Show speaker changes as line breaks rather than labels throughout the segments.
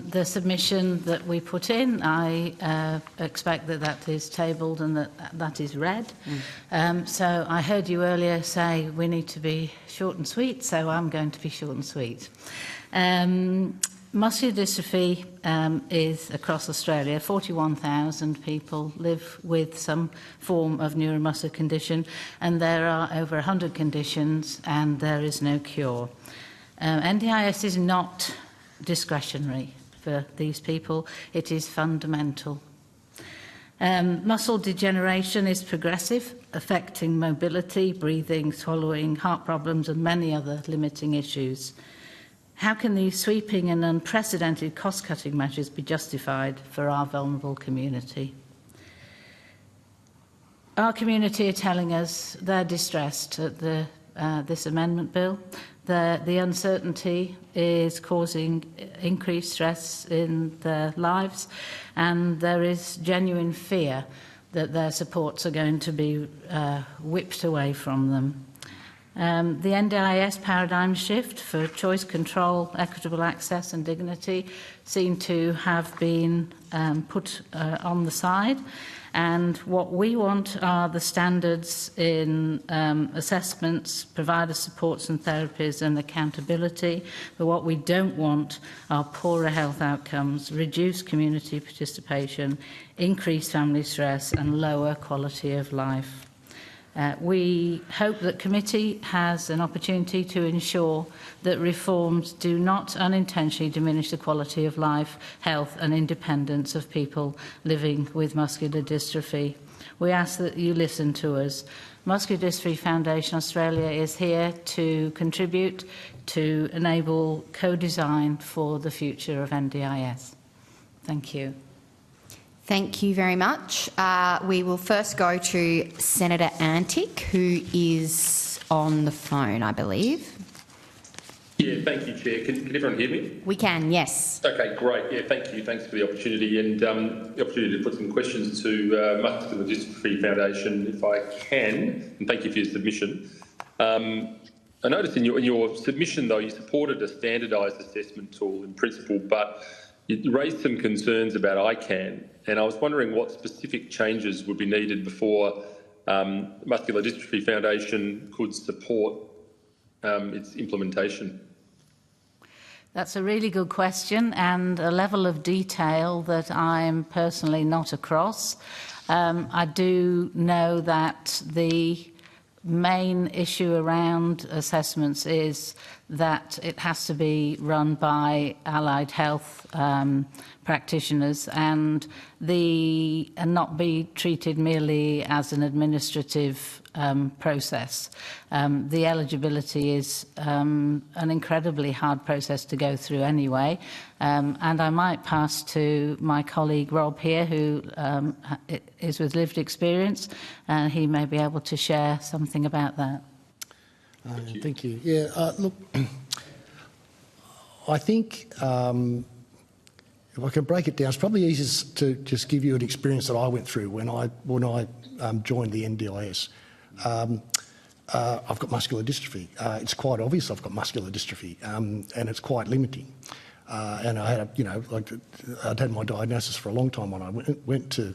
the submission that we put in. I expect that that is tabled and that is read. So I heard you earlier say we need to be short and sweet, so I'm going to be short and sweet. Muscular dystrophy is across Australia. 41,000 people live with some form of neuromuscular condition, and there are over 100 conditions, and there is no cure. NDIS is not discretionary for these people. It is fundamental. Muscle degeneration is progressive, affecting mobility, breathing, swallowing, heart problems, and many other limiting issues. How can these sweeping and unprecedented cost-cutting measures be justified for our vulnerable community? Our community are telling us they're distressed at this amendment bill. The uncertainty is causing increased stress in their lives, and there is genuine fear that their supports are going to be whipped away from them. The NDIS paradigm shift for choice, control, equitable access and dignity seem to have been put on the side, and what we want are the standards in assessments, provider supports and therapies and accountability, but what we don't want are poorer health outcomes, reduced community participation, increased family stress and lower quality of life. We hope that committee has an opportunity to ensure that reforms do not unintentionally diminish the quality of life, health and independence of people living with muscular dystrophy. We ask that you listen to us. Muscular Dystrophy Foundation Australia is here to contribute to enable co-design for the future of NDIS. Thank you.
Thank you very much. We will first go to Senator Antic, who is on the phone, I believe.
Yeah, thank you, Chair. Can everyone hear me?
We can, yes.
Okay, great. Yeah, thank you. Thanks for the opportunity and the opportunity to put some questions to Muscular Dystrophy Foundation, if I can. And thank you for your submission. I noticed in your submission, though, you supported a standardised assessment tool in principle, but you raised some concerns about ICANN, and I was wondering what specific changes would be needed before Muscular Dystrophy Foundation could support its implementation.
That's a really good question and a level of detail that I'm personally not across. I do know that the main issue around assessments is that it has to be run by allied health practitioners and not be treated merely as an administrative process. The eligibility is an incredibly hard process to go through anyway, and I might pass to my colleague Rob here, who is with lived experience, and he may be able to share something about that.
Thank you. Yeah, look, I think if I can break it down, it's probably easiest to just give you an experience that I went through when I joined the NDIS. I've got muscular dystrophy. It's quite obvious I've got muscular dystrophy, and it's quite limiting. And I had, I'd had my diagnosis for a long time when I went to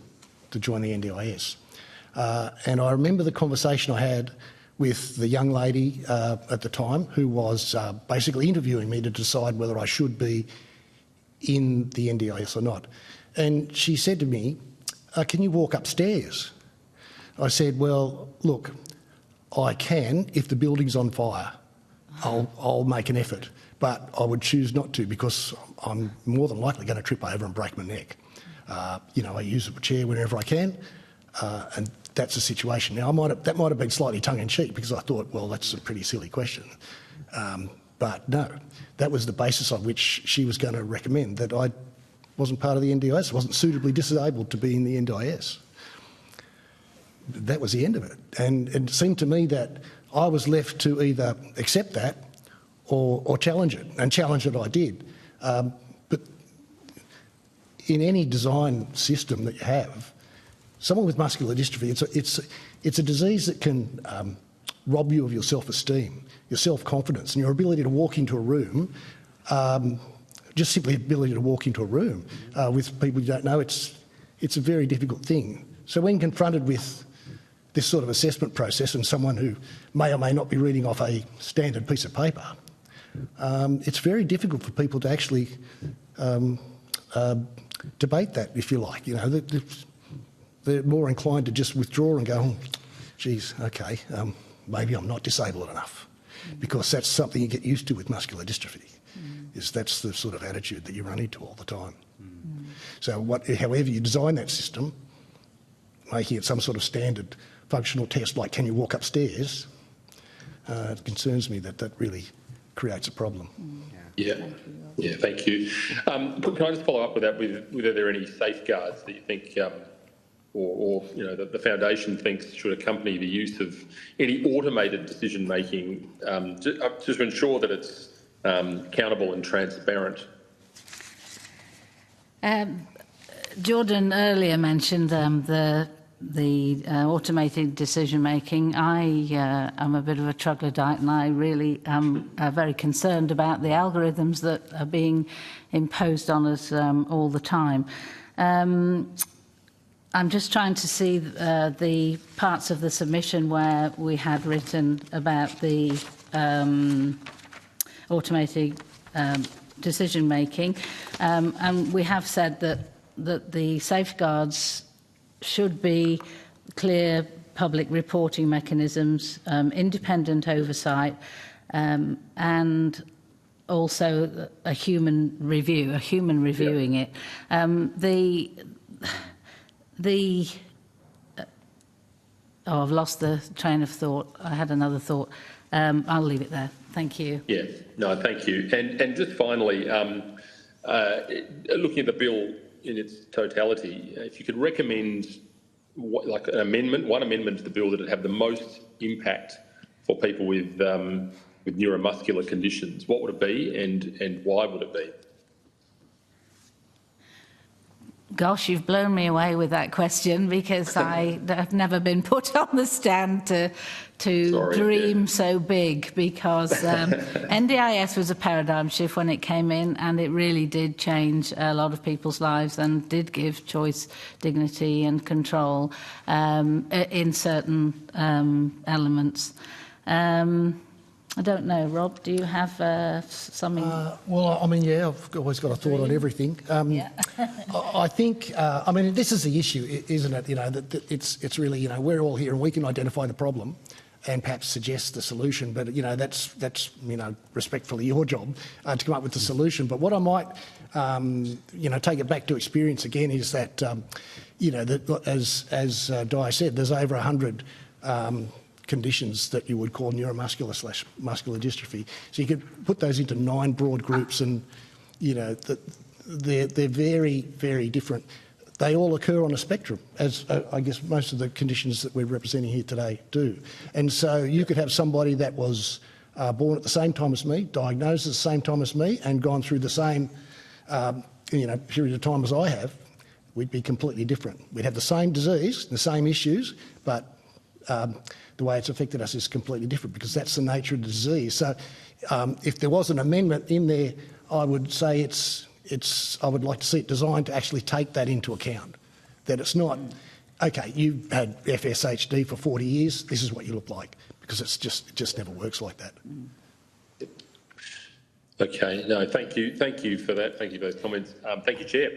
join the NDIS. And I remember the conversation I had with the young lady at the time who was basically interviewing me to decide whether I should be in the NDIS or not. And she said to me, can you walk upstairs? I said, well, look, I can if the building's on fire. I'll make an effort, but I would choose not to because I'm more than likely going to trip over and break my neck. I use a chair whenever I can, and that's the situation. Now, that might have been slightly tongue-in-cheek because I thought, well, that's a pretty silly question. But no, that was the basis on which she was going to recommend that I wasn't part of the NDIS, wasn't suitably disabled to be in the NDIS. That was the end of it. And it seemed to me that I was left to either accept that or challenge it. And challenge it I did. But in any design system that you have, someone with muscular dystrophy, it's a disease that can rob you of your self-esteem, your self-confidence and your ability to walk into a room just simply the ability to walk into a room with people you don't know, it's a very difficult thing. So when confronted with this sort of assessment process and someone who may or may not be reading off a standard piece of paper, it's very difficult for people to actually debate that, if you like. You know, they're more inclined to just withdraw and go, oh, geez, okay, maybe I'm not disabled enough, because that's something you get used to with muscular dystrophy. That's the sort of attitude that you run into all the time. So however you design that system, making it some sort of standard functional test, like can you walk upstairs, it concerns me that really creates a problem.
Yeah, thank you. Can I just follow up with that, whether there are any safeguards that you think, or you know, the foundation thinks should accompany the use of any automated decision making, just to ensure that it's accountable and transparent?
Jordan earlier mentioned the automated decision making. I am a bit of a troglodyte, and I really am very concerned about the algorithms that are being imposed on us all the time. I'm just trying to see the parts of the submission where we had written about the automated decision making, and we have said that the safeguards should be clear public reporting mechanisms, independent oversight, and also a human reviewing it. I've lost the train of thought. I had another thought. I'll leave it there. Thank you.
Yeah, no, thank you. And just finally, looking at the bill in its totality, if you could recommend one amendment to the bill that would have the most impact for people with neuromuscular conditions, what would it be, and why would it be?
Gosh, you've blown me away with that question, because I have never been put on the stand to dream so big, because NDIS was a paradigm shift when it came in, and it really did change a lot of people's lives and did give choice, dignity and control in certain elements. I don't know, Rob, do you have something?
Well, I mean, yeah, I've always got a thought on everything. I think, I mean, this is the issue, isn't it? You know, that it's really, you know, we're all here and we can identify the problem and perhaps suggest the solution, but, you know, that's you know, respectfully your job to come up with the solution. But what I might, you know, take it back to experience again is that, you know, that as Di said, there's over 100 conditions that you would call neuromuscular/muscular dystrophy. So you could put those into 9 broad groups, and you know they're very, very different. They all occur on a spectrum, as I guess most of the conditions that we're representing here today do. And so you could have somebody that was born at the same time as me, diagnosed at the same time as me, and gone through the same you know, period of time as I have. We'd be completely different. We'd have the same disease, the same issues, but the way it's affected us is completely different, because that's the nature of the disease. So if there was an amendment in there, I would say I would like to see it designed to actually take that into account. That it's not, okay, you've had FSHD for 40 years, this is what you look like, because it just never works like that.
Okay, no, thank you for that. Thank you for those comments. Thank you, Chair.